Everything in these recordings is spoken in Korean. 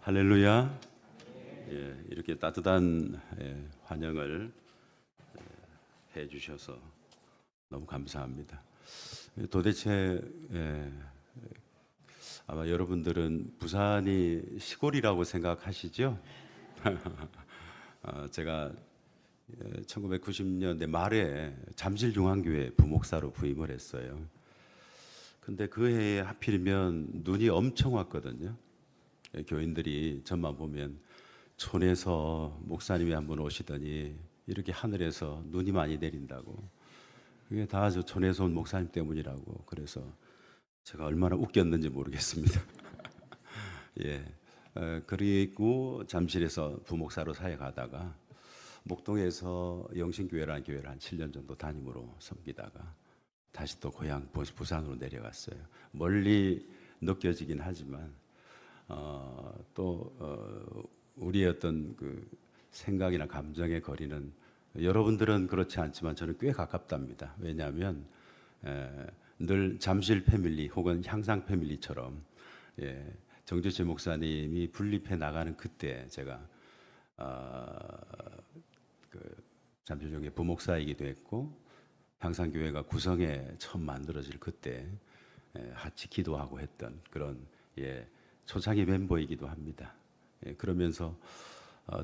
할렐루야. 이렇게 따뜻한 환영을 해 주셔서 너무 감사합니다. 도대체 아마 여러분들은 부산이 시골이라고 생각하시죠? 제가 1990년대 말에 잠실중앙교회 부목사로 부임을 했어요. 근데 그 해에 하필이면 눈이 엄청 왔거든요. 교인들이 전만 보면 촌에서 목사님이 한 분 오시더니 이렇게 하늘에서 눈이 많이 내린다고. 그게 다 저 촌에서 온 목사님 때문이라고. 그래서 제가 얼마나 웃겼는지 모르겠습니다. 예. 그리고 잠실에서 부목사로 사역하다가 목동에서 영신교회라는 교회를 한 7년 정도 담임으로 섬기다가 다시 또 고향 부산으로 내려갔어요. 멀리 느껴지긴 하지만 우리의 어떤 그 생각이나 감정의 거리는 여러분들은 그렇지 않지만 저는 꽤 가깝답니다. 왜냐하면 늘 잠실 패밀리 혹은 향상 패밀리처럼 정주체 목사님이 분립해 나가는 그때 제가 그 잠실교회 부목사이기도 했고 향상교회가 구성에 처음 만들어질 그때 같이 기도하고 했던 그런 초창기 멤버이기도 합니다. 그러면서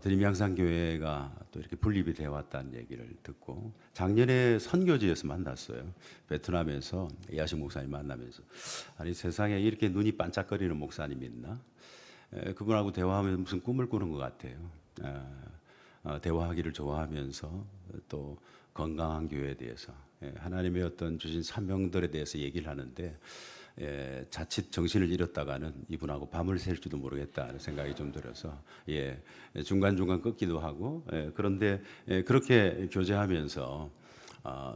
드림 향상교회가 또 이렇게 분립이 되어 왔다는 얘기를 듣고 작년에 선교지에서 만났어요. 베트남에서 야식 목사님 만나면서 아니 세상에 이렇게 눈이 반짝거리는 목사님이 있나? 그분하고 대화하면서 무슨 꿈을 꾸는 것 같아요. 대화하기를 좋아하면서 또 건강한 교회에 대해서 하나님의 어떤 주신 사명들에 대해서 얘기를 하는데 자칫 정신을 잃었다가는 이분하고 밤을 샐지도 모르겠다는 생각이 좀 들어서 중간중간 끊기도 하고 그런데 그렇게 교제하면서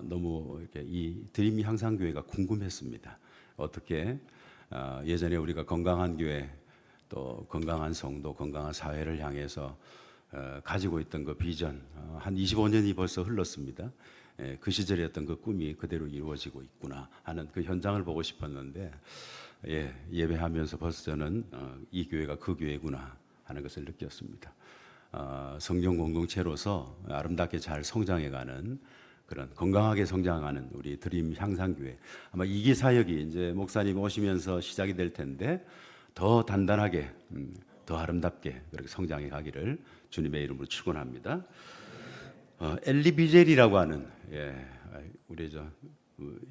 너무 이렇게 이 드림 향상교회가 궁금했습니다. 어떻게 예전에 우리가 건강한 교회 또 건강한 성도 건강한 사회를 향해서 가지고 있던 그 비전 한 25년이 벌써 흘렀습니다. 그 시절에 어떤 그 꿈이 그대로 이루어지고 있구나 하는 그 현장을 보고 싶었는데 예배하면서 벌써 저는 이 교회가 그 교회구나 하는 것을 느꼈습니다. 성령 공동체로서 아름답게 잘 성장해가는 그런 건강하게 성장하는 우리 드림 향상교회 아마 이기 사역이 이제 목사님 오시면서 시작이 될 텐데 더 단단하게 더 아름답게 그렇게 성장해 가기를 주님의 이름으로 축원합니다. 엘리비젤이라고 하는 우리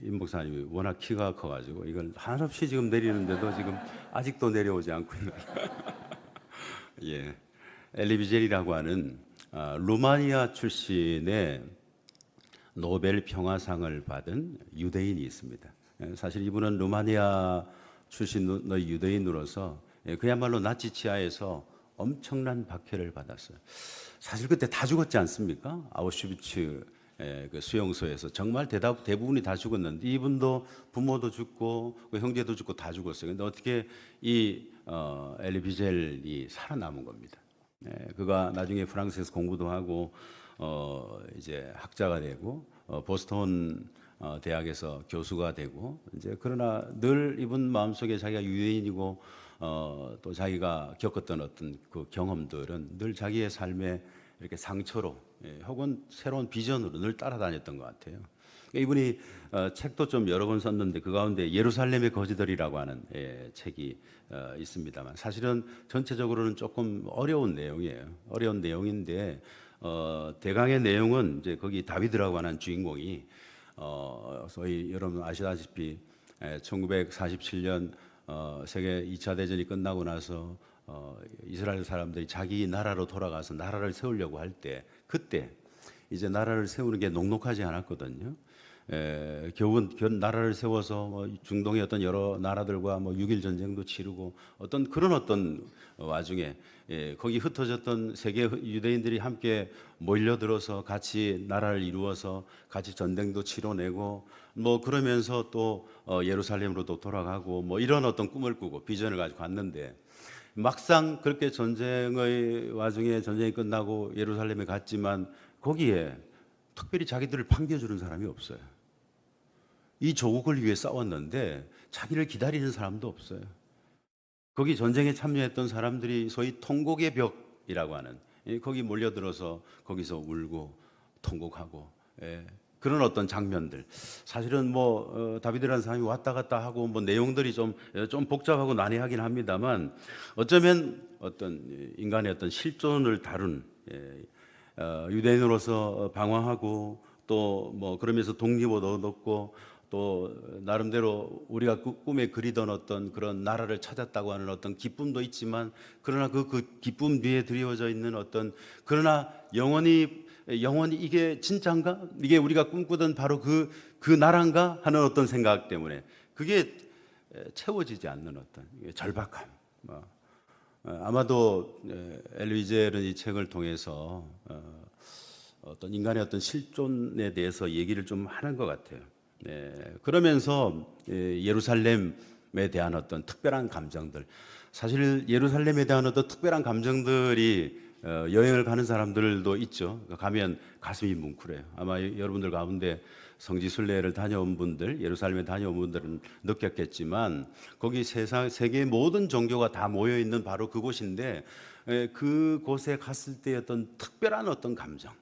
임 목사님이 워낙 키가 커가지고 이걸 한없이 지금 내리는데도 지금 아직도 내려오지 않고 있는 엘리비젤이라고 하는 루마니아 출신의 노벨 평화상을 받은 유대인이 있습니다. 사실 이분은 루마니아 출신 유대인으로서 그야말로 나치 치하에서 엄청난 박해를 받았어요. 사실 그때 다 죽었지 않습니까? 아우슈비츠 그 수용소에서 정말 대부분이 다 죽었는데 이분도 부모도 죽고 그 형제도 죽고 다 죽었어요. 근데 어떻게 이 엘리 비젤이 살아남은 겁니다. 그가 나중에 프랑스에서 공부도 하고 이제 학자가 되고 보스턴 대학에서 교수가 되고 이제 그러나 늘 이분 마음속에 자기가 유대인이고 또 자기가 겪었던 어떤 그 경험들은 늘 자기의 삶의 이렇게 상처로 혹은 새로운 비전으로 늘 따라다녔던 것 같아요. 이분이 책도 좀 여러 번 썼는데 그 가운데 예루살렘의 거지들이라고 하는 책이 있습니다만 사실은 전체적으로는 조금 어려운 내용이에요. 어려운 내용인데 대강의 내용은 이제 거기 다비드라고 하는 주인공이 소위 여러분 아시다시피 1947년 세계 2차 대전이 끝나고 나서 이스라엘 사람들이 자기 나라로 돌아가서 나라를 세우려고 할 때 그때 이제 나라를 세우는 게 녹록하지 않았거든요. 겨우 나라를 세워서 뭐 중동의 어떤 여러 나라들과 뭐 6.1 전쟁도 치르고 어떤 그런 어떤 와중에 거기 흩어졌던 세계 유대인들이 함께 몰려들어서 같이 나라를 이루어서 같이 전쟁도 치러내고 뭐 그러면서 또 예루살렘으로도 돌아가고 뭐 이런 어떤 꿈을 꾸고 비전을 가지고 갔는데 막상 그렇게 전쟁의 와중에 전쟁이 끝나고 예루살렘에 갔지만 거기에 특별히 자기들을 반겨주는 사람이 없어요. 이 조국을 위해 싸웠는데 자기를 기다리는 사람도 없어요. 거기 전쟁에 참여했던 사람들이 소위 통곡의 벽이라고 하는, 거기 몰려들어서 거기서 울고 통곡하고, 그런 어떤 장면들. 사실은 다윗이라는 사람이 왔다 갔다 하고 내용들이 좀 복잡하고 난해하긴 합니다만, 어쩌면 어떤 인간의 어떤 실존을 다룬, 유대인으로서 방황하고 또 그러면서 독립도 얻었고, 또 나름대로 우리가 꿈에 그리던 어떤 그런 나라를 찾았다고 하는 어떤 기쁨도 있지만, 그러나 그 기쁨 뒤에 드리워져 있는 어떤, 그러나 영원히 이게 진짜인가? 이게 우리가 꿈꾸던 바로 그 나라인가? 하는 어떤 생각 때문에 그게 채워지지 않는 어떤 절박함. 아마도 엘위젤은 이 책을 통해서 어떤 인간의 어떤 실존에 대해서 얘기를 좀 하는 것 같아요. 그러면서 예루살렘에 대한 어떤 특별한 감정들, 사실 예루살렘에 대한 어떤 특별한 감정들이 여행을 가는 사람들도 있죠. 가면 가슴이 뭉클해요. 아마 여러분들 가운데 성지순례를 다녀온 분들, 예루살렘에 다녀온 분들은 느꼈겠지만, 거기 세계 모든 종교가 다 모여 있는 바로 그곳인데, 그곳에 갔을 때 어떤 특별한 어떤 감정.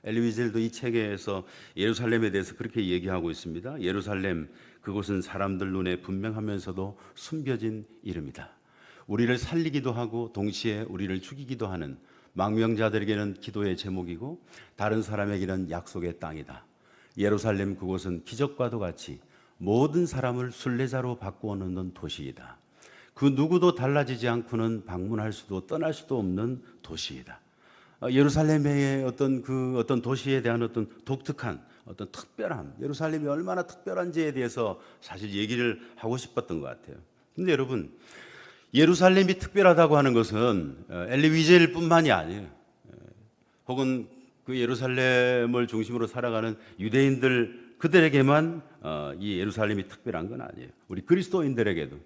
엘리 위젤도 이 책에서 예루살렘에 대해서 그렇게 얘기하고 있습니다. 예루살렘, 그곳은 사람들 눈에 분명하면서도 숨겨진 이름이다. 우리를 살리기도 하고 동시에 우리를 죽이기도 하는 망명자들에게는 기도의 제목이고, 다른 사람에게는 약속의 땅이다. 예루살렘, 그곳은 기적과도 같이 모든 사람을 순례자로 바꾸어 놓는 도시이다. 그 누구도 달라지지 않고는 방문할 수도 떠날 수도 없는 도시이다. 예루살렘의 어떤 도시에 대한 어떤 독특한 어떤 특별함, 예루살렘이 얼마나 특별한지에 대해서 사실 얘기를 하고 싶었던 것 같아요. 근데 여러분, 예루살렘이 특별하다고 하는 것은 엘리 위젤뿐만이 아니에요. 혹은 그 예루살렘을 중심으로 살아가는 유대인들, 그들에게만 이 예루살렘이 특별한 건 아니에요. 우리 그리스도인들에게도,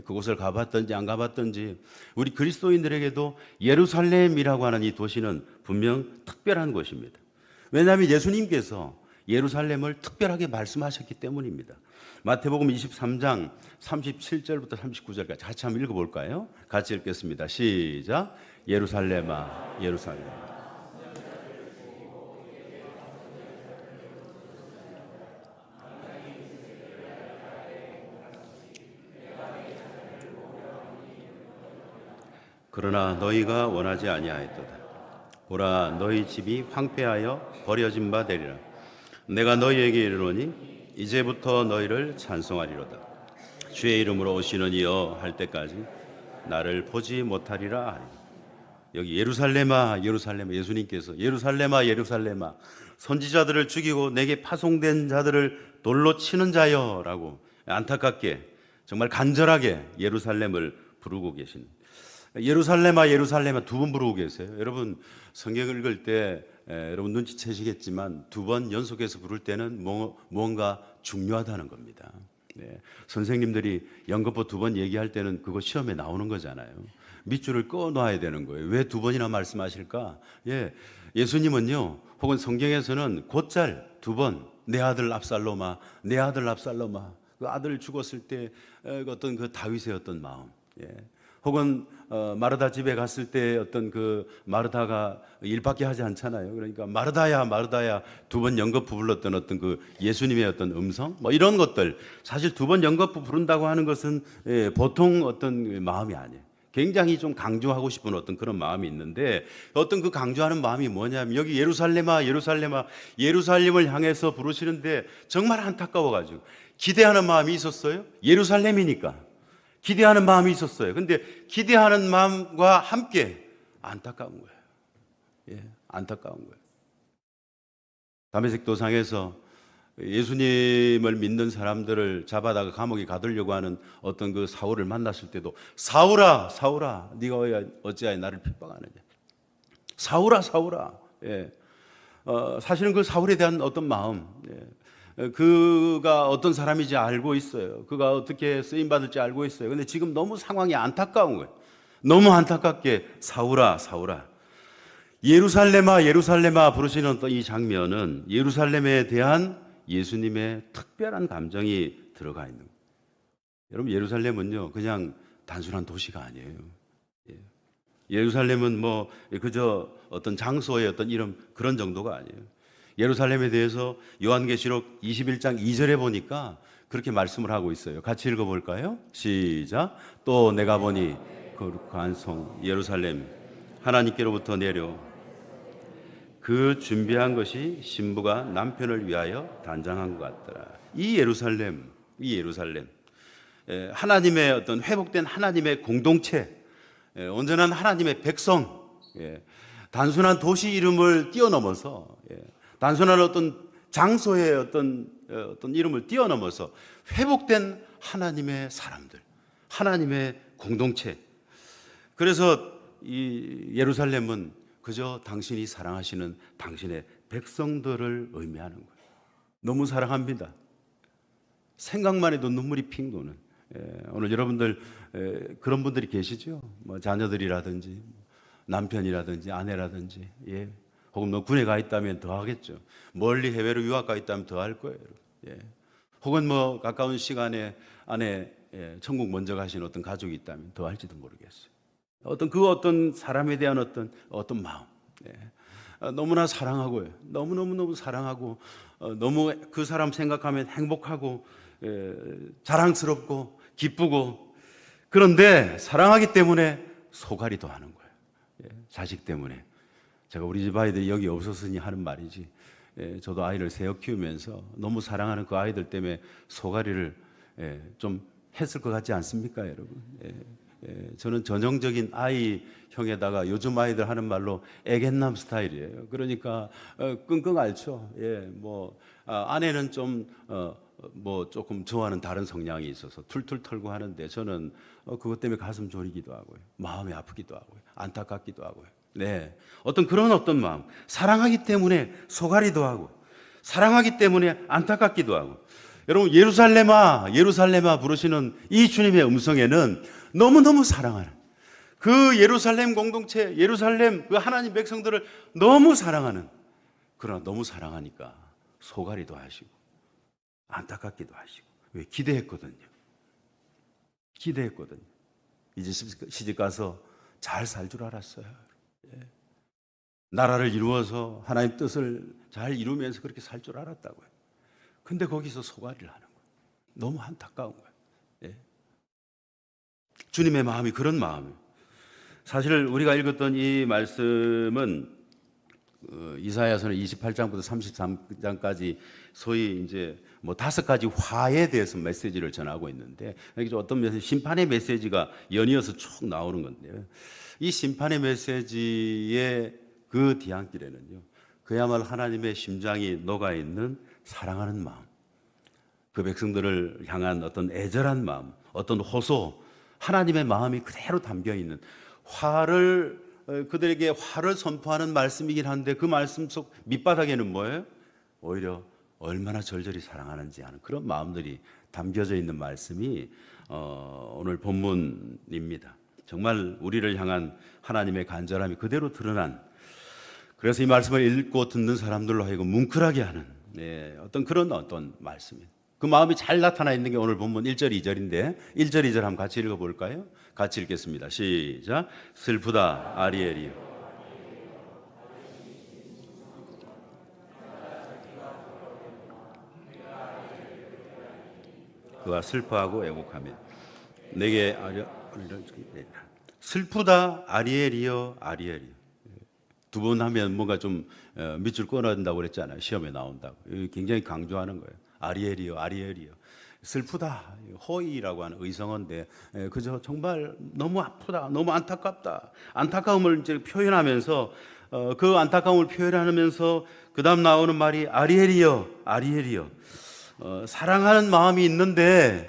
그곳을 가봤든지 안 가봤든지 우리 그리스도인들에게도 예루살렘이라고 하는 이 도시는 분명 특별한 곳입니다. 왜냐하면 예수님께서 예루살렘을 특별하게 말씀하셨기 때문입니다. 마태복음 23장 37절부터 39절까지 같이 한번 읽어볼까요? 같이 읽겠습니다. 시작. 예루살렘아, 예루살렘아. 그러나 너희가 원하지 아니하였도다. 보라, 너희 집이 황폐하여 버려진 바 되리라. 내가 너희에게 이르노니 이제부터 너희를 찬송하리로다. 주의 이름으로 오시는 이여 할 때까지 나를 보지 못하리라 하리. 여기 예루살렘아, 예루살렘아, 예수님께서 예루살렘아, 예루살렘아, 선지자들을 죽이고 내게 파송된 자들을 돌로 치는 자여라고 안타깝게, 정말 간절하게 예루살렘을 부르고 계신, 예루살렘아, 예루살렘아 두 번 부르고 계세요. 여러분, 성경을 읽을 때 여러분 눈치채시겠지만 두 번 연속해서 부를 때는 뭔가 중요하다는 겁니다. 선생님들이 연거푸 두 번 얘기할 때는 그거 시험에 나오는 거잖아요. 밑줄을 꺼놔야 되는 거예요. 왜 두 번이나 말씀하실까? 예수님은요, 혹은 성경에서는 곧잘 두 번, 내 아들 압살롬아, 내 아들 압살롬아, 그 아들 죽었을 때 어떤 그 다윗의 어떤 마음, 혹은 마르다 집에 갔을 때 어떤 그 마르다가 일밖에 하지 않잖아요. 그러니까 마르다야, 마르다야 두 번 연거푸 불렀던 어떤 그 예수님의 어떤 음성, 이런 것들, 사실 두 번 연거푸 부른다고 하는 것은 보통 어떤 마음이 아니에요. 굉장히 좀 강조하고 싶은 어떤 그런 마음이 있는데, 어떤 그 강조하는 마음이 뭐냐면, 여기 예루살렘아, 예루살렘아, 예루살렘을 향해서 부르시는데 정말 안타까워가지고 기대하는 마음이 있었어요. 예루살렘이니까 기대하는 마음이 있었어요. 근데 기대하는 마음과 함께 안타까운 거예요. 안타까운 거예요. 다메섹 도상에서 예수님을 믿는 사람들을 잡아다가 감옥에 가두려고 하는 어떤 그 사울을 만났을 때도, 사울아, 사울아, 네가 어찌하여 나를 핍박하느냐. 사울아, 사울아. 사실은 그 사울에 대한 어떤 마음, 그가 어떤 사람인지 알고 있어요. 그가 어떻게 쓰임받을지 알고 있어요. 근데 지금 너무 상황이 안타까운 거예요. 너무 안타깝게 사울아, 사울아. 예루살렘아, 예루살렘아 부르시는 이 장면은 예루살렘에 대한 예수님의 특별한 감정이 들어가 있는 거예요. 여러분, 예루살렘은요, 그냥 단순한 도시가 아니에요. 예. 예루살렘은 뭐 그저 어떤 장소의 어떤 이름 그런 정도가 아니에요. 예루살렘에 대해서 요한계시록 21장 2절에 보니까 그렇게 말씀을 하고 있어요. 같이 읽어볼까요? 시작. 또 내가 보니 거룩한 성 예루살렘 하나님께로부터 내려 그 준비한 것이 신부가 남편을 위하여 단장한 것 같더라. 이 예루살렘, 하나님의 어떤 회복된 하나님의 공동체, 온전한 하나님의 백성, 단순한 도시 이름을 뛰어넘어서, 단순한 어떤 장소의 어떤 이름을 뛰어넘어서 회복된 하나님의 사람들, 하나님의 공동체. 그래서 이 예루살렘은 그저 당신이 사랑하시는 당신의 백성들을 의미하는 거예요. 너무 사랑합니다. 생각만 해도 눈물이 핑 도는. 오늘 여러분들 그런 분들이 계시죠? 뭐 자녀들이라든지 남편이라든지 아내라든지, 혹은 뭐 군에 가 있다면 더 하겠죠. 멀리 해외로 유학 가 있다면 더 할 거예요. 혹은 뭐 가까운 시간에 안에 천국 먼저 가신 어떤 가족이 있다면 더 할지도 모르겠어요. 어떤 사람에 대한 어떤 마음, 너무나 사랑하고요. 너무 사랑하고, 너무 그 사람 생각하면 행복하고, 자랑스럽고 기쁘고. 그런데 사랑하기 때문에 소갈이도 하는 거예요. 자식 때문에. 제가 우리 집 아이들이 여기 없었으니 하는 말이지, 저도 아이를 세어 키우면서 너무 사랑하는 그 아이들 때문에 소갈이를 좀 했을 것 같지 않습니까, 여러분? 저는 전형적인 아이형에다가 요즘 아이들 하는 말로 애견남 스타일이에요. 그러니까 끙끙 앓죠. 아내는 좀 조금 좋아하는 다른 성향이 있어서 툴툴 털고 하는데, 저는 그것 때문에 가슴 졸이기도 하고요, 마음이 아프기도 하고요, 안타깝기도 하고요. 어떤 마음, 사랑하기 때문에 소갈이도 하고, 사랑하기 때문에 안타깝기도 하고. 여러분, 예루살렘아 부르시는 이 주님의 음성에는 너무너무 사랑하는 그 예루살렘 공동체, 예루살렘 그 하나님 백성들을 너무 사랑하는, 그러나 너무 사랑하니까 소갈이도 하시고 안타깝기도 하시고. 왜? 기대했거든요. 이제 시집 가서 잘 살 줄 알았어요. 나라를 이루어서 하나님 뜻을 잘 이루면서 그렇게 살 줄 알았다고요. 근데 거기서 소갈이를 하는 거예요. 너무 안타까운 거예요. 주님의 마음이 그런 마음이에요. 사실 우리가 읽었던 이 말씀은 이사야서는 28장부터 33장까지 소위 이제 뭐 5가지 화에 대해서 메시지를 전하고 있는데, 여기 어떤 메시지, 심판의 메시지가 연이어서 쭉 나오는 건데요. 이 심판의 메시지의 그 뒤안길에는요, 그야말로 하나님의 심장이 녹아 있는 사랑하는 마음, 그 백성들을 향한 어떤 애절한 마음, 어떤 호소, 하나님의 마음이 그대로 담겨 있는, 그들에게 화를 선포하는 말씀이긴 한데, 그 말씀 속 밑바닥에는 뭐예요? 오히려 얼마나 절절히 사랑하는지 하는 그런 마음들이 담겨져 있는 말씀이 오늘 본문입니다. 정말 우리를 향한 하나님의 간절함이 그대로 드러난, 그래서 이 말씀을 읽고 듣는 사람들로 하여금 뭉클하게 하는 어떤 말씀이에요. 그 마음이 잘 나타나 있는 게 오늘 본문 1절 2절인데, 1절 2절 한번 같이 읽어볼까요? 같이 읽겠습니다. 시작. 슬프다 아리엘이여, 그가 슬퍼하고 애곡하며 내게 슬프다 아리엘이여, 두 번 하면 뭔가 좀 밑줄 끊어낸다고 그랬잖아요. 시험에 나온다고. 굉장히 강조하는 거예요. 아리엘이여. 슬프다. 호이라고 하는 의성어인데, 그저 정말 너무 아프다, 너무 안타깝다. 안타까움을 이제 표현하면서, 그 안타까움을 표현하면서 그 다음 나오는 말이 아리엘이여. 사랑하는 마음이 있는데,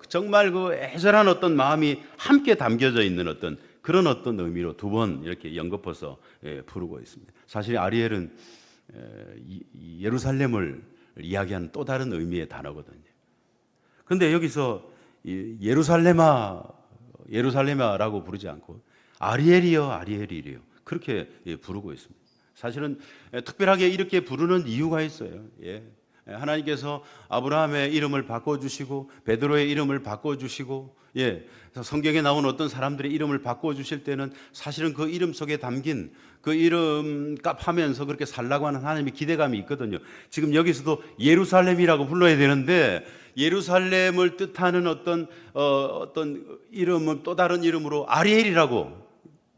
정말 그 애절한 어떤 마음이 함께 담겨져 있는 그런 의미로 두 번 이렇게 연거푸어서 부르고 있습니다. 사실 아리엘은 예루살렘을 이야기하는 또 다른 의미의 단어거든요. 그런데 여기서 예루살렘아라고 부르지 않고 아리엘이여 그렇게 부르고 있습니다. 사실은 특별하게 이렇게 부르는 이유가 있어요. 하나님께서 아브라함의 이름을 바꿔주시고 베드로의 이름을 바꿔주시고, 성경에 나온 어떤 사람들의 이름을 바꿔주실 때는 사실은 그 이름 속에 담긴 그 이름값 하면서 그렇게 살라고 하는 하나님의 기대감이 있거든요. 지금 여기서도 예루살렘이라고 불러야 되는데 예루살렘을 뜻하는 어떤 이름은 또 다른 이름으로 아리엘이라고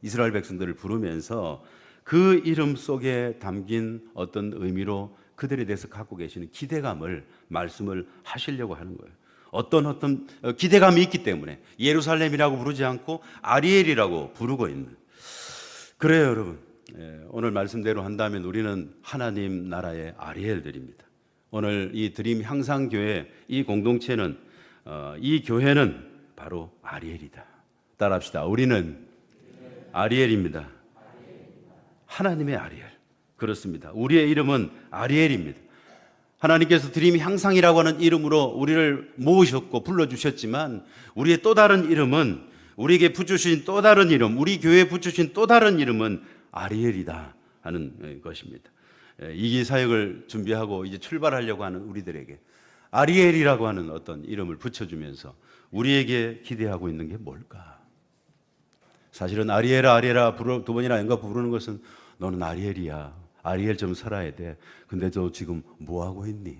이스라엘 백성들을 부르면서 그 이름 속에 담긴 어떤 의미로 그들에 대해서 갖고 계시는 기대감을 말씀을 하시려고 하는 거예요. 어떤 기대감이 있기 때문에 예루살렘이라고 부르지 않고 아리엘이라고 부르고 있는. 그래요, 여러분. 오늘 말씀대로 한다면 우리는 하나님 나라의 아리엘들입니다. 오늘 이 드림 향상교회 이 공동체는 이 교회는 바로 아리엘이다. 따라합시다. 우리는 아리엘입니다. 하나님의 아리엘. 그렇습니다. 우리의 이름은 아리엘입니다. 하나님께서 드림 향상이라고 하는 이름으로 우리를 모으셨고 불러주셨지만 우리의 또 다른 이름은, 우리에게 붙여주신 또 다른 이름, 우리 교회에 붙여주신 또 다른 이름은 아리엘이다 하는 것입니다. 이기 사역을 준비하고 이제 출발하려고 하는 우리들에게 아리엘이라고 하는 어떤 이름을 붙여주면서 우리에게 기대하고 있는 게 뭘까? 사실은 아리엘아 아리엘아 두 번이나 연가 부르는 것은 너는 아리엘이야. 아리엘처럼 살아야 돼. 근데 너 지금 뭐 하고 있니?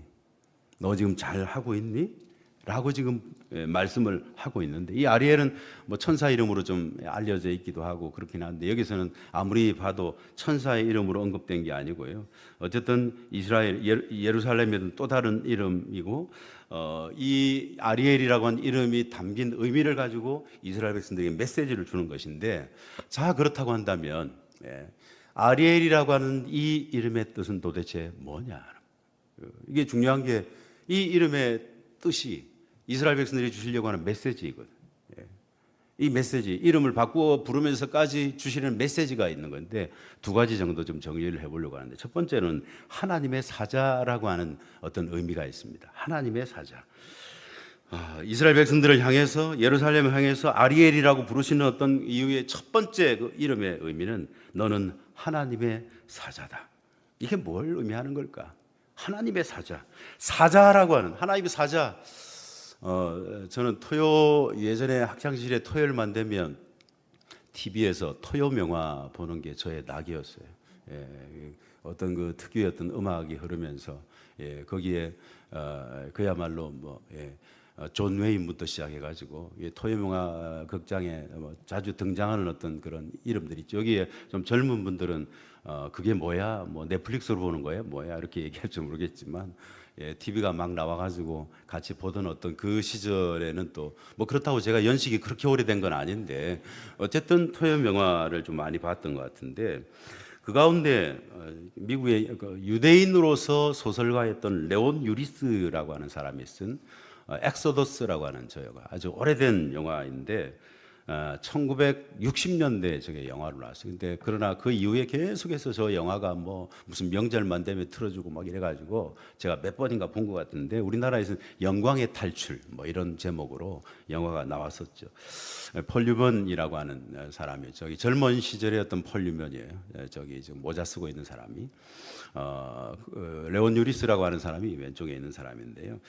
너 지금 잘 하고 있니? 라고 지금 말씀을 하고 있는데, 이 아리엘은 뭐 천사 이름으로 좀 알려져 있기도 하고 그렇긴 한데 여기서는 아무리 봐도 천사의 이름으로 언급된 게 아니고요. 어쨌든 이스라엘 예루살렘에는 또 다른 이름이고, 이 아리엘이라고 하는 이름이 담긴 의미를 가지고 이스라엘 백성들에게 메시지를 주는 것인데, 자 그렇다고 한다면 아리엘이라고 하는 이 이름의 뜻은 도대체 뭐냐? 이게 중요한 게, 이 이름의 뜻이 이스라엘 백성들이 주시려고 하는 메시지이거든요. 이 메시지, 이름을 바꾸어 부르면서까지 주시는 메시지가 있는 건데 두 가지 정도 좀 정리를 해보려고 하는데, 첫 번째는 하나님의 사자라고 하는 어떤 의미가 있습니다. 하나님의 사자. 이스라엘 백성들을 향해서, 예루살렘을 향해서 아리엘이라고 부르시는 어떤 이유의 첫 번째 그 이름의 의미는 너는 하나님의 사자다. 이게 뭘 의미하는 걸까? 하나님의 사자. 사자라고 하는 하나님의 사자. 저는 예전에 학창시절에 토요일만 되면 TV에서 토요 명화 보는 게 저의 낙이었어요. 어떤 그 특유의 어떤 음악이 흐르면서 거기에 그야말로 존 웨인부터 시작해가지고 토요 명화 극장에 자주 등장하는 어떤 그런 이름들이 있죠. 여기에 좀 젊은 분들은 그게 뭐야? 뭐 넷플릭스로 보는 거야? 뭐야? 이렇게 얘기할지 모르겠지만 TV가 막 나와가지고 같이 보던 어떤 그 시절에는 또 뭐 그렇다고 제가 연식이 그렇게 오래된 건 아닌데 어쨌든 토요 영화를 좀 많이 봤던 것 같은데, 그 가운데 미국의 유대인으로서 소설가였던 레온 유리스라고 하는 사람이 쓴 엑소더스라고 하는 저 영화, 아주 오래된 영화인데 1960년대 저게 영화로 나왔어요. 근데 그러나 그 이후에 계속해서 저 영화가 뭐 무슨 명절만 되면 틀어주고 막 이래가지고 제가 몇 번인가 본 것 같은데, 우리나라에서는 영광의 탈출 뭐 이런 제목으로 영화가 나왔었죠. 폴 뉴먼이라고 하는 사람이, 저기 젊은 시절의 어떤 폴 뉴먼이에요. 저기 지금 모자 쓰고 있는 사람이. 레온 유리스라고 하는 사람이 왼쪽에 있는 사람인데요.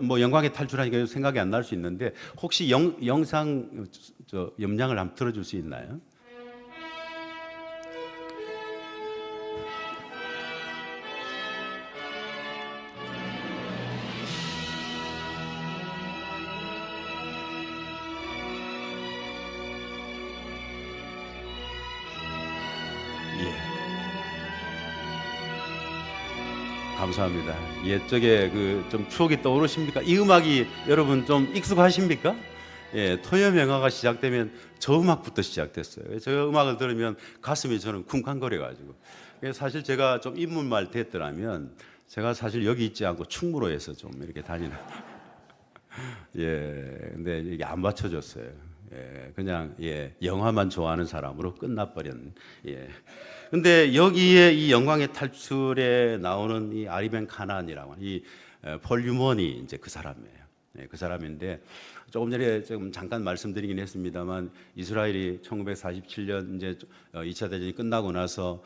뭐 영광의 탈출하니까 생각이 안 날 수 있는데 혹시 영상 음량을 한번 들어줄 수 있나요? 예. 감사합니다. 옛적에 그 좀 추억이 떠오르십니까? 이 음악이 여러분 좀 익숙하십니까? 토요 명화가 시작되면 저 음악부터 시작됐어요. 저 음악을 들으면 가슴이 저는 쿵쾅거려가지고, 사실 제가 좀 입문말 됐더라면 제가 사실 여기 있지 않고 충무로에서 좀 이렇게 다니는 근데 이게 안 맞춰졌어요. 그냥 영화만 좋아하는 사람으로 끝나버렸는. 근데 여기에 이 영광의 탈출에 나오는 이 아리벤 카난이라고 하는 이 폴 유먼이 이제 그 사람이에요. 그 사람인데 조금 전에 좀 잠깐 말씀드리긴 했습니다만, 이스라엘이 1947년 이제 2차 대전이 끝나고 나서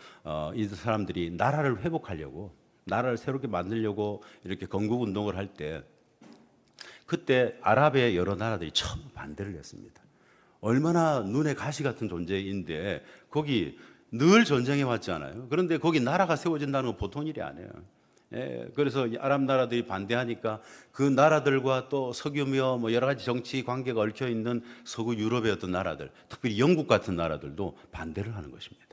이 사람들이 나라를 회복하려고 나라를 새롭게 만들려고 이렇게 건국 운동을 할 때 그때 아랍의 여러 나라들이 처음 반대를 했습니다. 얼마나 눈에 가시 같은 존재인데 거기 늘 전쟁해 왔잖아요. 그런데 거기 나라가 세워진다는 건 보통 일이 아니에요. 예, 그래서 아랍 나라들이 반대하니까 그 나라들과 또 석유며 뭐 여러 가지 정치 관계가 얽혀 있는 서구 유럽의 어떤 나라들, 특별히 영국 같은 나라들도 반대를 하는 것입니다.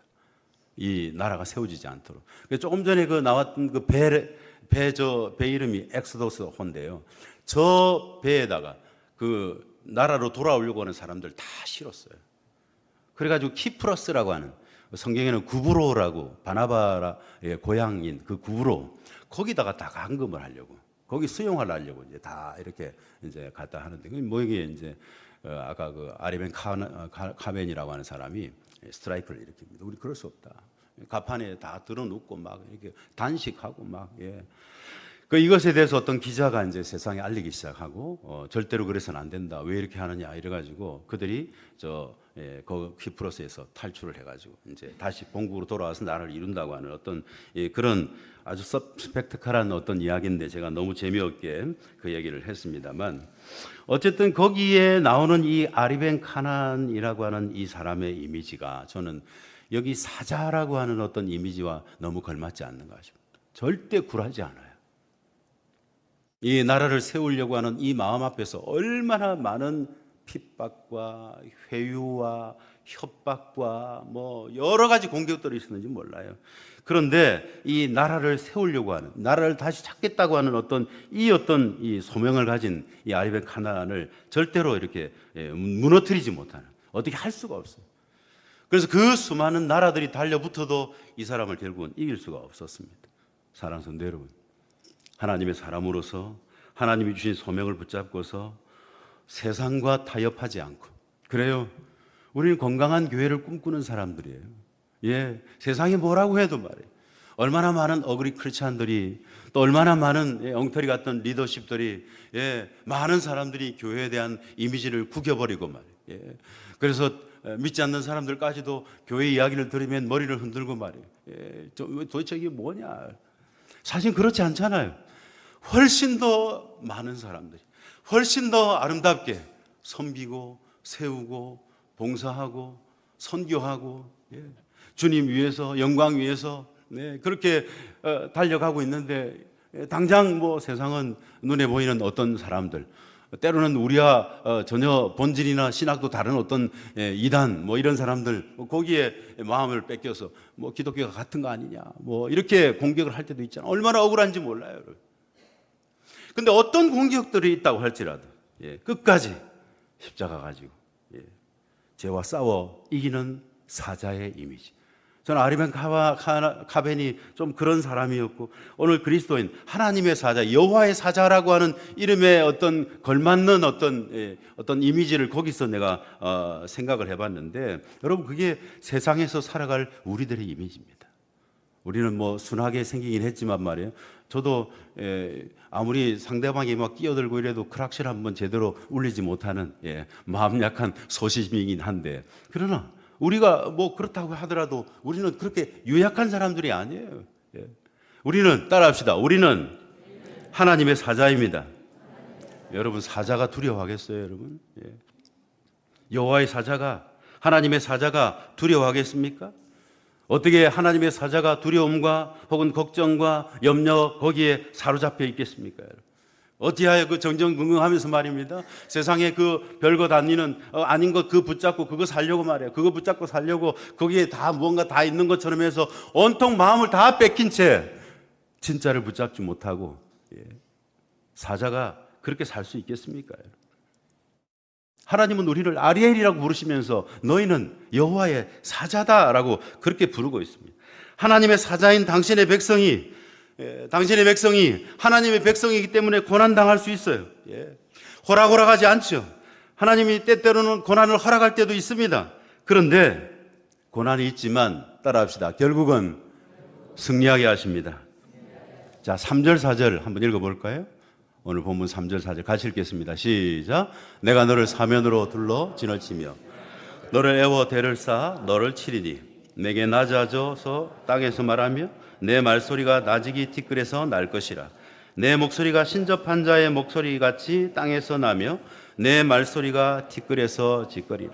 이 나라가 세워지지 않도록. 조금 전에 그 나왔던 그 배 이름이 엑소더스 호인데요. 저 배에다가 그 나라로 돌아오려고 하는 사람들 다 실었어요. 그래가지고 키프러스라고 하는 성경에는 구브로라고 바나바의 고향인 그 구브로 거기다가 다 감금을 하려고 거기 수용하려고 이제 다 이렇게 이제 갖다 하는데 뭐 이게 이제 아까 그 아리벤 카벤이라고 하는 사람이 스트라이크를 일으킵니다. 우리 그럴 수 없다. 가판에 다 들어눕고 막 이렇게 단식하고 막 예. 그 이것에 대해서 어떤 기자가 이제 세상에 알리기 시작하고 절대로 그래서는 안 된다. 왜 이렇게 하느냐 이래가지고 그들이 그 키프로스에서 탈출을 해가지고 이제 다시 본국으로 돌아와서 나라를 이룬다고 하는 어떤 그런 아주 스펙타클한 어떤 이야기인데 제가 너무 재미없게 그 얘기를 했습니다만 어쨌든 거기에 나오는 이 아리벤 카난이라고 하는 이 사람의 이미지가 저는 여기 사자라고 하는 어떤 이미지와 너무 걸맞지 않는 것 같습니다. 절대 굴하지 않아요. 이 나라를 세우려고 하는 이 마음 앞에서 얼마나 많은 핍박과 회유와 협박과 뭐 여러 가지 공격들이 있었는지 몰라요. 그런데 이 나라를 세우려고 하는, 나라를 다시 찾겠다고 하는 어떤 이 소명을 가진 이 아리벤 카난을 절대로 이렇게 무너뜨리지 못하는, 어떻게 할 수가 없어요. 그래서 그 수많은 나라들이 달려붙어도 이 사람을 결국은 이길 수가 없었습니다. 사랑하는 성도 여러분, 하나님의 사람으로서 하나님이 주신 소명을 붙잡고서 세상과 타협하지 않고, 그래요, 우리는 건강한 교회를 꿈꾸는 사람들이에요. 예, 세상이 뭐라고 해도 말이에요. 얼마나 많은 어그리 크리스찬들이, 또 얼마나 많은 엉터리 같은 리더십들이, 많은 사람들이 교회에 대한 이미지를 구겨버리고 말이에요. 그래서 믿지 않는 사람들까지도 교회 이야기를 들으면 머리를 흔들고 말이에요. 도대체 이게 뭐냐? 사실 그렇지 않잖아요. 훨씬 더 많은 사람들이 훨씬 더 아름답게 섬기고 세우고 봉사하고 선교하고 주님 위해서 영광 위해서 그렇게 달려가고 있는데 당장 뭐 세상은 눈에 보이는 어떤 사람들, 때로는 우리와 전혀 본질이나 신학도 다른 어떤 이단 뭐 이런 사람들 거기에 마음을 뺏겨서 뭐 기독교가 같은 거 아니냐 뭐 이렇게 공격을 할 때도 있잖아요. 얼마나 억울한지 몰라요. 근데 어떤 공격들이 있다고 할지라도 끝까지 십자가 가지고 죄와 싸워 이기는 사자의 이미지. 저는 아리벤 카벤이 좀 그런 사람이었고, 오늘 그리스도인 하나님의 사자, 여호와의 사자라고 하는 이름에 어떤 걸맞는 어떤 이미지를 거기서 내가 생각을 해봤는데, 여러분 그게 세상에서 살아갈 우리들의 이미지입니다. 우리는 뭐 순하게 생기긴 했지만 말이에요. 저도 아무리 상대방이 막 끼어들고 이래도 크락실 한번 제대로 울리지 못하는 마음 약한 소심이긴 한데, 그러나 우리가 뭐 그렇다고 하더라도 우리는 그렇게 유약한 사람들이 아니에요. 우리는 따라합시다. 우리는 하나님의 사자입니다. 여러분 사자가 두려워하겠어요, 여러분? 여호와의 사자가, 하나님의 사자가 두려워하겠습니까? 어떻게 하나님의 사자가 두려움과 혹은 걱정과 염려 거기에 사로잡혀 있겠습니까? 어찌하여 그 정정긍긍하면서 말입니다. 세상에 그 별것 아니는 아닌 것 그 붙잡고 그거 살려고 말이에요. 그거 붙잡고 살려고 거기에 다 무언가 다 있는 것처럼 해서 온통 마음을 다 뺏긴 채 진짜를 붙잡지 못하고 사자가 그렇게 살 수 있겠습니까? 하나님은 우리를 아리엘이라고 부르시면서 너희는 여호와의 사자다라고 그렇게 부르고 있습니다. 하나님의 사자인 당신의 백성이 하나님의 백성이기 때문에 고난당할 수 있어요. 호락호락하지 않죠. 하나님이 때때로는 고난을 허락할 때도 있습니다. 그런데 고난이 있지만 따라합시다. 결국은 승리하게 하십니다. 자, 3절 4절 한번 읽어볼까요? 오늘 본문 3절 4절 같이 읽겠습니다. 시작. 내가 너를 사면으로 둘러 진을 치며 너를 애워 대를 쌓아 너를 치리니 내게 낮아져서 땅에서 말하며 내 말소리가 나직이 티끌에서 날 것이라. 내 목소리가 신접한 자의 목소리같이 땅에서 나며 내 말소리가 티끌에서 짓거리라.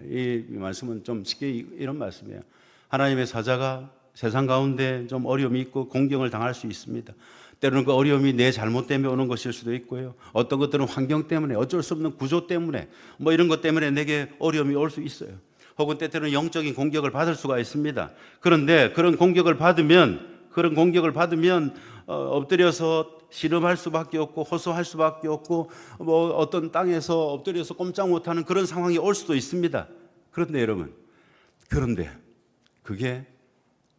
이 말씀은 좀 쉽게 이런 말씀이에요. 하나님의 사자가 세상 가운데 좀 어려움이 있고 공경을 당할 수 있습니다. 때로는 그 어려움이 내 잘못 때문에 오는 것일 수도 있고요. 어떤 것들은 환경 때문에, 어쩔 수 없는 구조 때문에, 뭐 이런 것 때문에 내게 어려움이 올 수 있어요. 혹은 때때로는 영적인 공격을 받을 수가 있습니다. 그런데 그런 공격을 받으면 엎드려서 씨름할 수밖에 없고 호소할 수밖에 없고 뭐 어떤 땅에서 엎드려서 꼼짝 못하는 그런 상황이 올 수도 있습니다. 그런데 여러분, 그게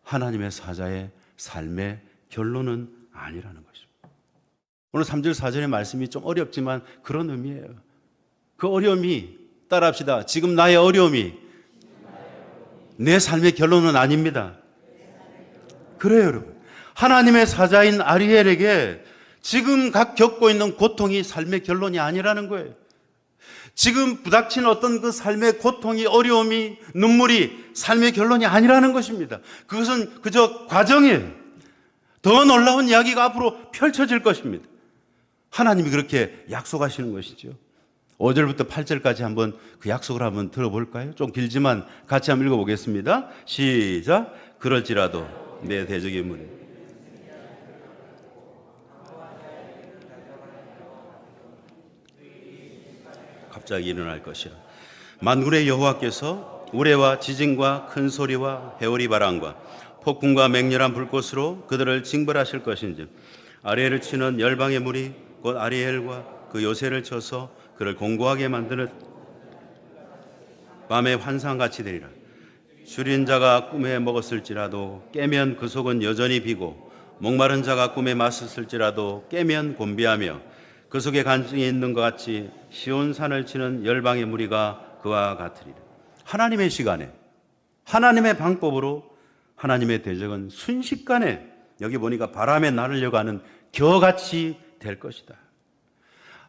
하나님의 사자의 삶의 결론은 아니라는 것입니다. 오늘 3절 4절의 말씀이 좀 어렵지만 그런 의미예요. 그 어려움이, 따라합시다. 지금 나의 어려움이 내 삶의 결론은 아닙니다. 그래요, 여러분. 하나님의 사자인 아리엘에게 지금 겪고 있는 고통이 삶의 결론이 아니라는 거예요. 지금 부닥치는 어떤 그 삶의 고통이, 어려움이, 눈물이 삶의 결론이 아니라는 것입니다. 그것은 그저 과정이에요. 더 놀라운 이야기가 앞으로 펼쳐질 것입니다. 하나님이 그렇게 약속하시는 것이죠. 5절부터 8절까지 한번 그 약속을 한번 들어볼까요? 좀 길지만 같이 한번 읽어보겠습니다. 시작. 그럴지라도 내 대적의 문에 갑자기 일어날 것이라. 만군의 여호와께서 우레와 지진과 큰 소리와 회오리 바람과 폭풍과 맹렬한 불꽃으로 그들을 징벌하실 것인지, 아리엘을 치는 열방의 물이 곧 아리엘과 그 요새를 쳐서 그를 공고하게 만드는 밤의 환상같이 되리라. 줄인 자가 꿈에 먹었을지라도 깨면 그 속은 여전히 비고, 목마른 자가 꿈에 마셨을지라도 깨면 곤비하며 그 속에 간증이 있는 것 같이 시온산을 치는 열방의 무리가 그와 같으리라. 하나님의 시간에, 하나님의 방법으로 하나님의 대적은 순식간에, 여기 보니까 바람에 나르려고 하는 겨같이 될 것이다.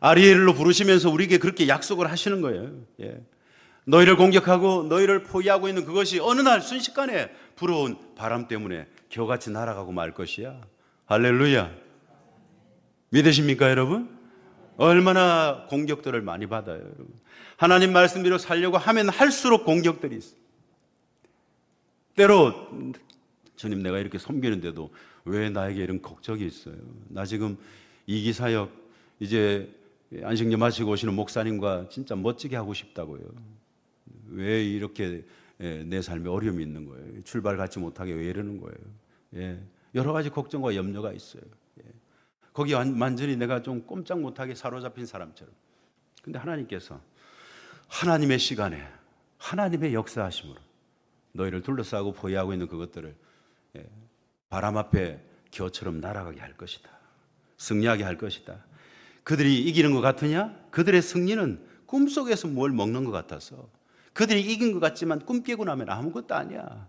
아리엘로 부르시면서 우리에게 그렇게 약속을 하시는 거예요. 너희를 공격하고 너희를 포위하고 있는 그것이 어느 날 순식간에 불어온 바람 때문에 겨같이 날아가고 말 것이야. 할렐루야. 믿으십니까, 여러분? 얼마나 공격들을 많이 받아요, 여러분. 하나님 말씀대로 살려고 하면 할수록 공격들이 있어요. 때로 주님, 내가 이렇게 섬기는데도 왜 나에게 이런 걱정이 있어요? 나 지금 이기사역 이제 안식년 마치고 오시는 목사님과 진짜 멋지게 하고 싶다고요. 왜 이렇게 내 삶에 어려움이 있는 거예요? 출발 갖지 못하게 왜 이러는 거예요? 여러 가지 걱정과 염려가 있어요. 거기 완전히 내가 좀 꼼짝 못하게 사로잡힌 사람처럼. 근데 하나님께서 하나님의 시간에 하나님의 역사하심으로 너희를 둘러싸고 포위하고 있는 그것들을 바람 앞에 겨처럼 날아가게 할 것이다. 승리하게 할 것이다. 그들이 이기는 것 같으냐? 그들의 승리는 꿈속에서 뭘 먹는 것 같아서, 그들이 이긴 것 같지만 꿈 깨고 나면 아무것도 아니야.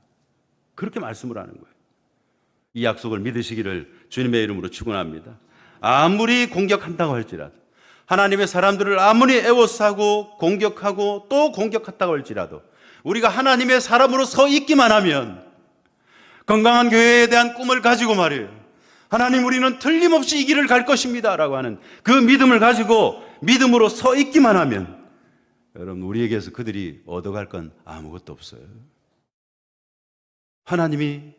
그렇게 말씀을 하는 거예요. 이 약속을 믿으시기를 주님의 이름으로 축원합니다. 아무리 공격한다고 할지라도, 하나님의 사람들을 아무리 애워싸고 공격하고 또 공격한다고 할지라도, 우리가 하나님의 사람으로 서 있기만 하면, 건강한 교회에 대한 꿈을 가지고 말이에요, 하나님, 우리는 틀림없이 이 길을 갈 것입니다 라고 하는 그 믿음을 가지고 믿음으로 서 있기만 하면, 여러분, 우리에게서 그들이 얻어갈 건 아무것도 없어요. 하나님이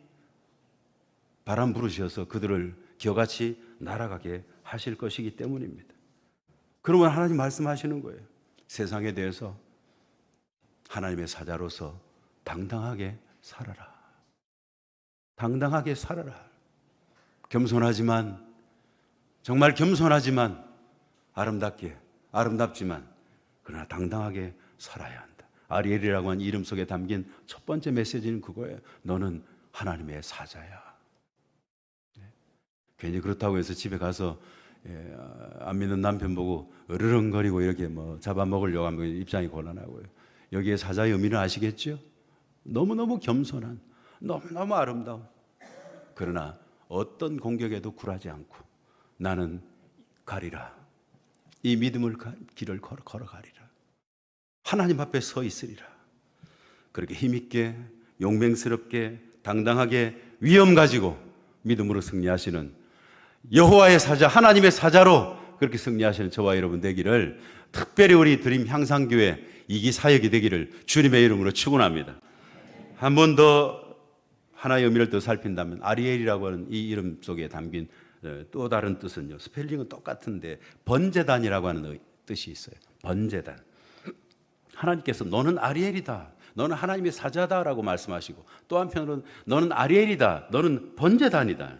바람 부르셔서 그들을 겨같이 날아가게 하실 것이기 때문입니다. 그러면 하나님 말씀하시는 거예요. 세상에 대해서 하나님의 사자로서 당당하게 살아라. 당당하게 살아라. 겸손하지만, 정말 겸손하지만 아름답지만 그러나 당당하게 살아야 한다. 아리엘이라고 하는 이름 속에 담긴 첫 번째 메시지는 그거예요. 너는 하나님의 사자야. 괜히 그렇다고 해서 집에 가서 안 믿는 남편 보고 으르렁거리고 이렇게 뭐 잡아먹으려고 하면 입장이 곤란하고요. 여기에 사자의 의미를 아시겠죠? 너무너무 겸손한, 너무너무 아름다운, 그러나 어떤 공격에도 굴하지 않고 나는 가리라. 이 믿음을 길을 걸어가리라. 하나님 앞에 서 있으리라. 그렇게 힘있게, 용맹스럽게, 당당하게, 위엄 가지고 믿음으로 승리하시는 여호와의 사자, 하나님의 사자로 그렇게 승리하시는 저와 여러분 되기를, 특별히 우리 드림 향상교회 이기 사역이 되기를 주님의 이름으로 축원합니다. 한 번 더 하나의 의미를 더 살핀다면, 아리엘이라고 하는 이 이름 속에 담긴 또 다른 뜻은요, 스펠링은 똑같은데 번제단이라고 하는 뜻이 있어요. 번제단. 하나님께서 너는 아리엘이다, 너는 하나님의 사자다라고 말씀하시고, 또 한편으로는 너는 아리엘이다, 너는 번제단이다.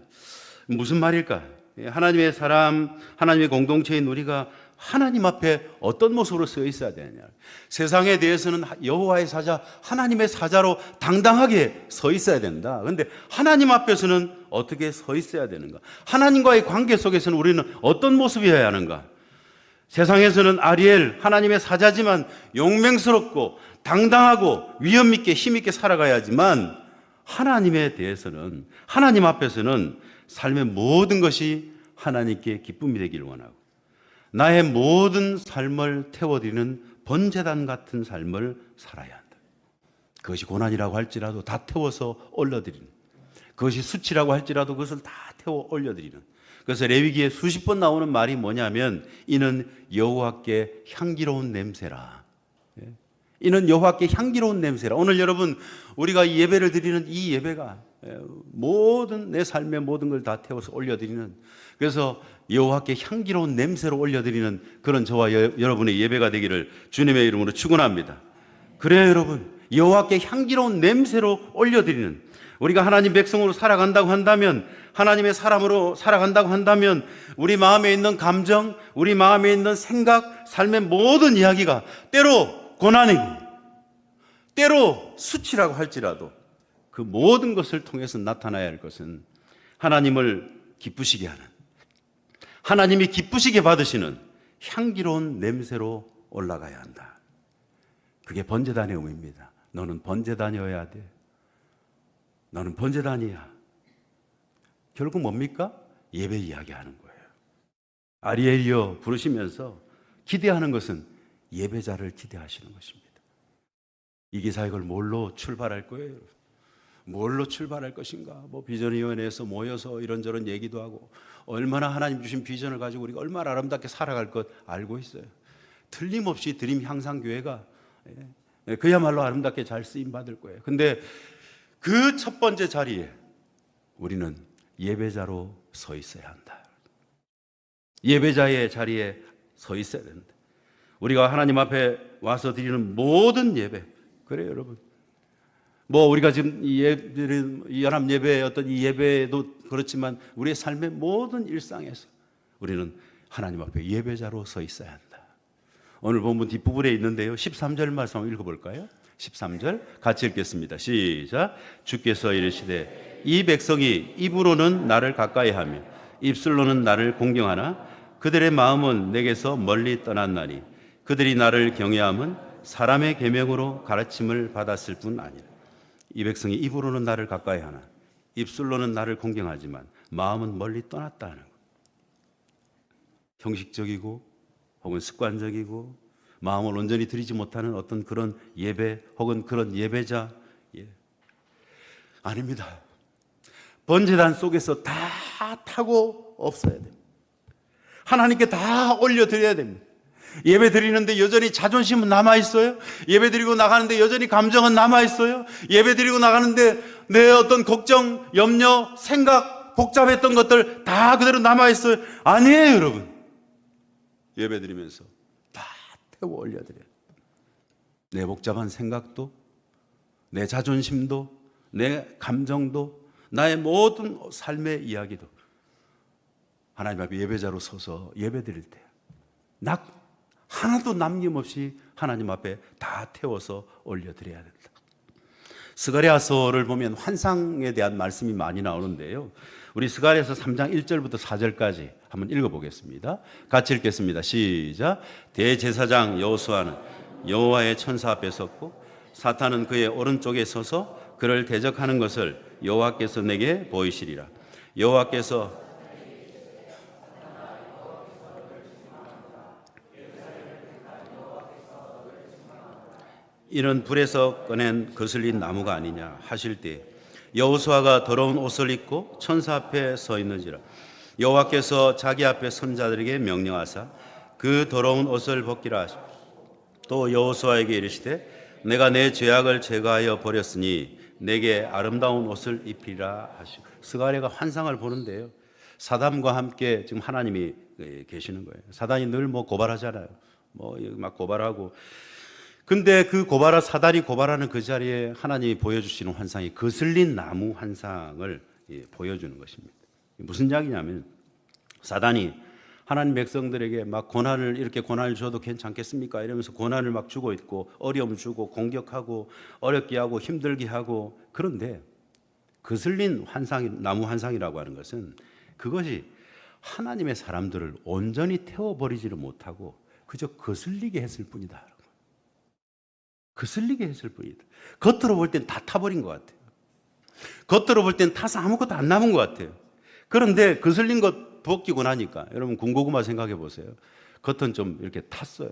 무슨 말일까? 하나님의 사람, 하나님의 공동체인 우리가 하나님 앞에 어떤 모습으로 서 있어야 되느냐. 세상에 대해서는 여호와의 사자, 하나님의 사자로 당당하게 서 있어야 된다. 그런데 하나님 앞에서는 어떻게 서 있어야 되는가? 하나님과의 관계 속에서는 우리는 어떤 모습이어야 하는가? 세상에서는 아리엘, 하나님의 사자지만 용맹스럽고 당당하고 위엄 있게 힘 있게 살아가야지만, 하나님에 대해서는, 하나님 앞에서는 삶의 모든 것이 하나님께 기쁨이 되기를 원하고, 나의 모든 삶을 태워드리는 번제단 같은 삶을 살아야 한다. 그것이 고난이라고 할지라도 다 태워서 올려드리는, 그것이 수치라고 할지라도 그것을 다 태워 올려드리는. 그래서 레위기에 수십 번 나오는 말이 뭐냐면, 이는 여호와께 향기로운 냄새라. 이는 여호와께 향기로운 냄새라. 오늘 여러분, 우리가 이 예배를 드리는 이 예배가 모든 내 삶의 모든 걸 다 태워서 올려드리는, 그래서 여호와께 향기로운 냄새로 올려드리는 그런 저와 여러분의 예배가 되기를 주님의 이름으로 축원합니다. 그래요 여러분, 여호와께 향기로운 냄새로 올려드리는, 우리가 하나님 백성으로 살아간다고 한다면, 하나님의 사람으로 살아간다고 한다면, 우리 마음에 있는 감정, 우리 마음에 있는 생각, 삶의 모든 이야기가 때로 고난이고 때로 수치라고 할지라도 그 모든 것을 통해서 나타나야 할 것은 하나님을 기쁘시게 하는, 하나님이 기쁘시게 받으시는 향기로운 냄새로 올라가야 한다. 그게 번제단의 의미입니다. 너는 번제단이어야 돼. 너는 번제단이야. 결국 뭡니까? 예배 이야기하는 거예요. 아리엘이여 부르시면서 기대하는 것은 예배자를 기대하시는 것입니다. 이기 사역을 뭘로 출발할 거예요? 뭘로 출발할 것인가? 뭐 비전위원회에서 모여서 이런저런 얘기도 하고, 얼마나 하나님 주신 비전을 가지고 우리가 얼마나 아름답게 살아갈 것 알고 있어요. 틀림없이 드림 향상교회가 그야말로 아름답게 잘 쓰임 받을 거예요. 근데 그 첫 번째 자리에 우리는 예배자로 서 있어야 한다. 예배자의 자리에 서 있어야 된다. 우리가 하나님 앞에 와서 드리는 모든 예배, 그래요 여러분, 뭐 우리가 지금 이 연합 예배의 어떤 이 예배도 그렇지만, 우리의 삶의 모든 일상에서 우리는 하나님 앞에 예배자로 서 있어야 한다. 오늘 본문 뒷부분에 있는데요, 13절 말씀 한번 읽어볼까요? 13절 같이 읽겠습니다. 시작. 주께서 이르시되 이 백성이 입으로는 나를 가까이하며 입술로는 나를 공경하나 그들의 마음은 내게서 멀리 떠났나니 그들이 나를 경외함은 사람의 계명으로 가르침을 받았을 뿐 아니라. 이 백성이 입으로는 나를 가까이하나 입술로는 나를 공경하지만 마음은 멀리 떠났다는 것. 형식적이고 혹은 습관적이고 마음을 온전히 드리지 못하는 어떤 그런 예배 혹은 그런 예배자, 아닙니다. 번제단 속에서 다 타고 없어야 됩니다. 하나님께 다 올려드려야 됩니다. 예배 드리는데 여전히 자존심은 남아있어요? 예배 드리고 나가는데 여전히 감정은 남아있어요? 예배 드리고 나가는데 내 어떤 걱정, 염려, 생각, 복잡했던 것들 다 그대로 남아있어요? 아니에요 여러분. 예배 드리면서 다 태워 올려드려요. 내 복잡한 생각도, 내 자존심도, 내 감정도, 나의 모든 삶의 이야기도 하나님 앞에 예배자로 서서 예배 드릴 때 하나도 남김없이 하나님 앞에 다 태워서 올려드려야 된다. 스가랴서를 보면 환상에 대한 말씀이 많이 나오는데요, 우리 스가랴서 3장 1절부터 4절까지 한번 읽어보겠습니다. 같이 읽겠습니다. 시작. 대제사장 여호수아는 여호와의 천사 앞에 섰고 사탄은 그의 오른쪽에 서서 그를 대적하는 것을 여호와께서 내게 보이시리라. 여호와께서 이는 불에서 꺼낸 거슬린 나무가 아니냐 하실 때 여호수아가 더러운 옷을 입고 천사 앞에 서 있는지라. 여호와께서 자기 앞에 선자들에게 명령하사 그 더러운 옷을 벗기라 하시고 또 여호수아에게 이르시되 내가 내 죄악을 제거하여 버렸으니 내게 아름다운 옷을 입히라 하시고. 스가랴가 환상을 보는데요, 사단과 함께 지금 하나님이 계시는 거예요. 사단이 늘 뭐 고발하잖아요. 뭐 막 고발하고, 근데 그 사단이 고발하는 그 자리에 하나님이 보여주시는 환상이 거슬린 나무 환상을 보여주는 것입니다. 무슨 이야기냐면, 사단이 하나님 백성들에게 막 이렇게 고난을 줘도 괜찮겠습니까? 이러면서 고난을 막 주고 있고, 어려움 주고, 공격하고, 어렵게 하고, 힘들게 하고. 그런데 거슬린 나무 환상이라고 하는 것은 그것이 하나님의 사람들을 온전히 태워버리지를 못하고 그저 거슬리게 했을 뿐이다. 거슬리게 했을 뿐이다. 겉으로 볼 땐 다 타버린 것 같아요. 겉으로 볼 땐 타서 아무것도 안 남은 것 같아요. 그런데 거슬린 것 벗기고 나니까, 여러분 군고구마 생각해 보세요. 겉은 좀 이렇게 탔어요.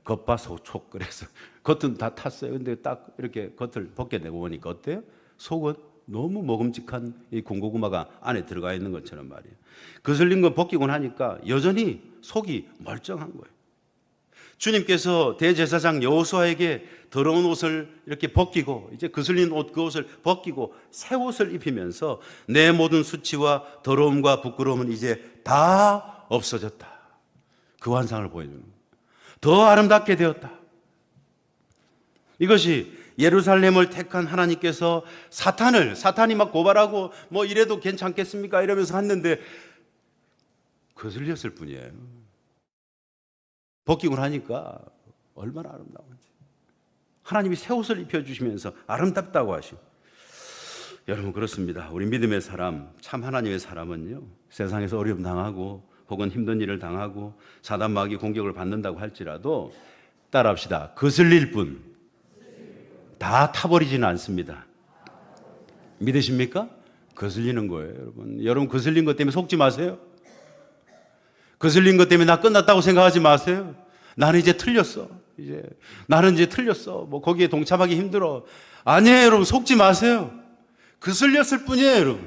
겉바속촉. 그래서 겉은 다 탔어요. 근데 딱 이렇게 겉을 벗겨내고 보니까 어때요? 속은 너무 먹음직한 이 군고구마가 안에 들어가 있는 것처럼 말이에요. 거슬린 거 벗기고 나니까 여전히 속이 멀쩡한 거예요. 주님께서 대제사장 여호수아에게 더러운 옷을 이렇게 벗기고, 이제 거슬린 그 옷을 벗기고 새 옷을 입히면서 내 모든 수치와 더러움과 부끄러움은 이제 다 없어졌다. 그 환상을 보여주는 거예요. 더 아름답게 되었다. 이것이 예루살렘을 택한 하나님께서 사탄이 막 고발하고 뭐 이래도 괜찮겠습니까? 이러면서 했는데 거슬렸을 뿐이에요. 벗기고 나니까 얼마나 아름다운지. 하나님이 새 옷을 입혀주시면서 아름답다고 하시고. 여러분, 그렇습니다. 우리 믿음의 사람, 참 하나님의 사람은요, 세상에서 어려움 당하고 혹은 힘든 일을 당하고 사단 마귀 공격을 받는다고 할지라도 따라합시다. 거슬릴 뿐, 다 타버리지는 않습니다. 믿으십니까? 거슬리는 거예요, 여러분. 여러분, 거슬린 것 때문에 속지 마세요. 거슬린 것 때문에 나 끝났다고 생각하지 마세요. 나는 이제 틀렸어. 나는 이제 틀렸어. 뭐 거기에 동참하기 힘들어. 아니에요, 여러분. 속지 마세요. 거슬렸을 뿐이에요, 여러분.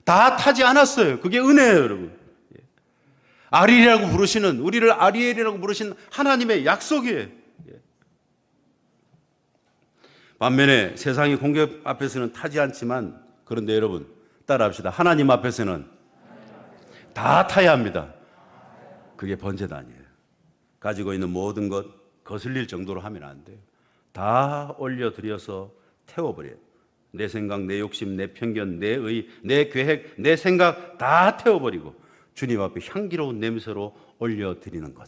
다 타지 않았어요. 그게 은혜예요, 여러분. 아리엘이라고 부르시는, 우리를 아리엘이라고 부르신 하나님의 약속이에요. 반면에 세상의 공격 앞에서는 타지 않지만, 그런데 여러분 따라합시다. 하나님 앞에서는 다 타야 합니다. 그게 번제단이에요. 가지고 있는 모든 것 거슬릴 정도로 하면 안 돼요. 다 올려드려서 태워버려요. 내 생각, 내 욕심, 내 편견, 내 의, 내 계획, 내 생각 다 태워버리고 주님 앞에 향기로운 냄새로 올려드리는 것.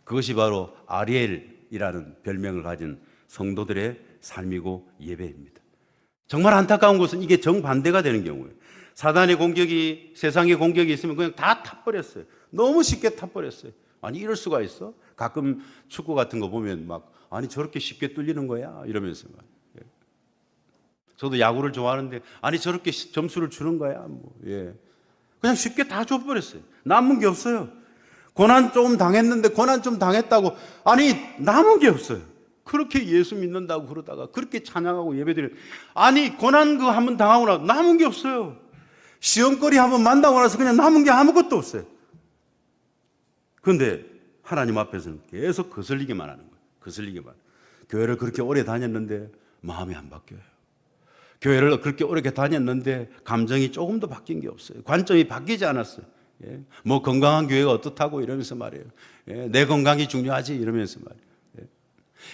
그것이 바로 아리엘이라는 별명을 가진 성도들의 삶이고 예배입니다. 정말 안타까운 것은 이게 정반대가 되는 경우예요. 사단의 공격이, 세상의 공격이 있으면 그냥 다 타버렸어요. 너무 쉽게 타버렸어요. 아니, 이럴 수가 있어? 가끔 축구 같은 거 보면 막, 아니, 저렇게 쉽게 뚫리는 거야? 이러면서 막. 저도 야구를 좋아하는데, 아니, 저렇게 점수를 주는 거야? 뭐, 그냥 쉽게 다 줘버렸어요. 남은 게 없어요. 고난 좀 당했는데, 고난 좀 당했다고, 아니, 남은 게 없어요. 그렇게 예수 믿는다고 그러다가, 그렇게 찬양하고 예배드려. 아니, 고난 그 한번 당하고 나서 남은 게 없어요. 시험거리 한번 만나고 나서 그냥 남은 게 아무것도 없어요. 그런데 하나님 앞에서는 계속 거슬리기만 하는 거예요. 거슬리기만. 교회를 그렇게 오래 다녔는데 마음이 안 바뀌어요. 교회를 그렇게 오래 다녔는데 감정이 조금도 바뀐 게 없어요. 관점이 바뀌지 않았어요. 뭐 건강한 교회가 어떻다고 이러면서 말이에요. 내 건강이 중요하지 이러면서 말이에요.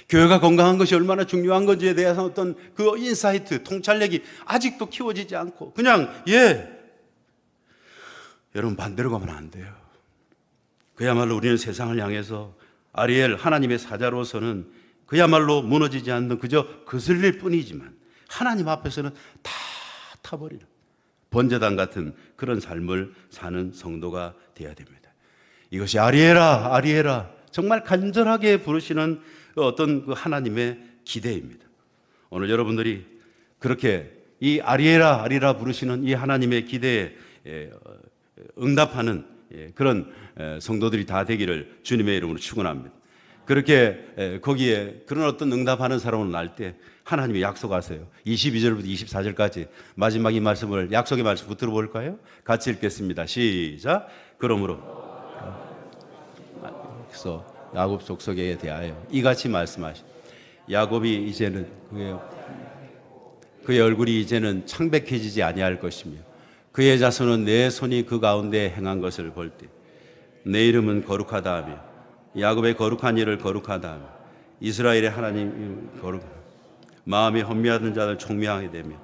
교회가 건강한 것이 얼마나 중요한 건지에 대해서 어떤 그 인사이트, 통찰력이 아직도 키워지지 않고 그냥 여러분, 반대로 가면 안 돼요. 그야말로 우리는 세상을 향해서 아리엘, 하나님의 사자로서는 그야말로 무너지지 않는 그저 거슬릴 뿐이지만 하나님 앞에서는 다 타버리는 번제단 같은 그런 삶을 사는 성도가 되어야 됩니다. 이것이 아리엘아, 아리엘아, 정말 간절하게 부르시는 어떤 그 하나님의 기대입니다. 오늘 여러분들이 그렇게 이 아리엘아, 아리엘아 부르시는 이 하나님의 기대에 응답하는 그런 성도들이 다 되기를 주님의 이름으로 축원합니다. 그렇게 거기에 그런 어떤 응답하는 사람으로 날 때 하나님이 약속하세요. 22절부터 24절까지 마지막 이 말씀을, 약속의 말씀 붙들어 볼까요? 같이 읽겠습니다. 시작. 그러므로 그래서 야곱 족속에 대하여 이같이 말씀하시. 야곱이 이제는 그의 얼굴이 이제는 창백해지지 아니할 것이며 그의 자손은 내 손이 그 가운데 행한 것을 볼 때 내 이름은 거룩하다 하며 야곱의 거룩한 일을 거룩하다 하며 이스라엘의 하나님 마음이 혼미하던 자들 총명하게 되며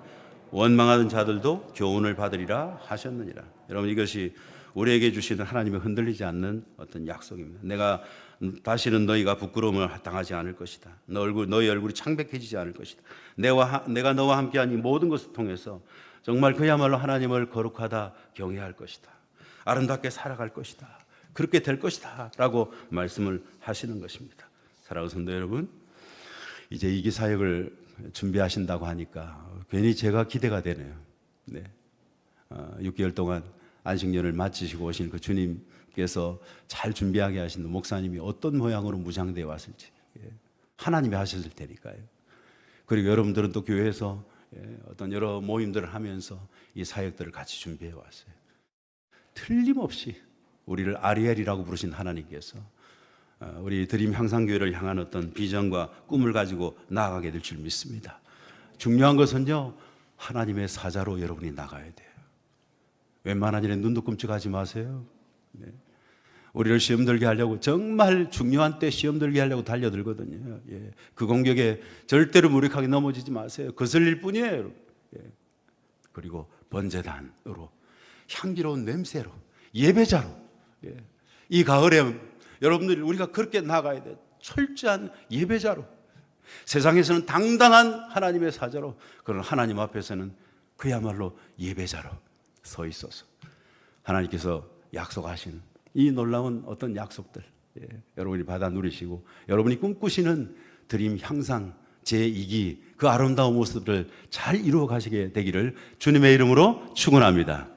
원망하던 자들도 교훈을 받으리라 하셨느니라. 여러분, 이것이 우리에게 주시는 하나님의 흔들리지 않는 어떤 약속입니다. 내가 다시는 너희가 부끄러움을 당하지 않을 것이다. 너희 얼굴이 창백해지지 않을 것이다. 내가 너와 함께한 이 모든 것을 통해서 정말 그야말로 하나님을 거룩하다 경외할 것이다. 아름답게 살아갈 것이다. 그렇게 될 것이다 라고 말씀을 하시는 것입니다. 사랑하는 성도 여러분, 이제 이기 사역을 준비하신다고 하니까 괜히 제가 기대가 되네요. 네. 6개월 동안 안식년을 마치시고 오신 그 주님께서 잘 준비하게 하신 목사님이 어떤 모양으로 무장되어 왔을지 하나님이 하셨을 테니까요. 그리고 여러분들은 또 교회에서 어떤 여러 모임들을 하면서 이 사역들을 같이 준비해 왔어요. 틀림없이 우리를 아리엘이라고 부르신 하나님께서 우리 드림 향상교회를 향한 어떤 비전과 꿈을 가지고 나아가게 될 줄 믿습니다. 중요한 것은요, 하나님의 사자로 여러분이 나가야 돼요. 웬만한 일에 눈도 끔찍하지 마세요. 네. 우리를 시험 들게 하려고, 정말 중요한 때 시험 들게 하려고 달려들거든요. 예. 그 공격에 절대로 무력하게 넘어지지 마세요. 거슬릴 뿐이에요. 예. 그리고 번제단으로, 향기로운 냄새로, 예배자로, 예. 이 가을에 여러분들이 우리가 그렇게 나가야 돼요. 철저한 예배자로, 세상에서는 당당한 하나님의 사자로, 그런 하나님 앞에서는 그야말로 예배자로 서 있어서 하나님께서 약속하신 이 놀라운 어떤 약속들, 여러분이 받아 누리시고 여러분이 꿈꾸시는 드림 향상 제2기 그 아름다운 모습을 잘 이루어 가시게 되기를 주님의 이름으로 축원합니다.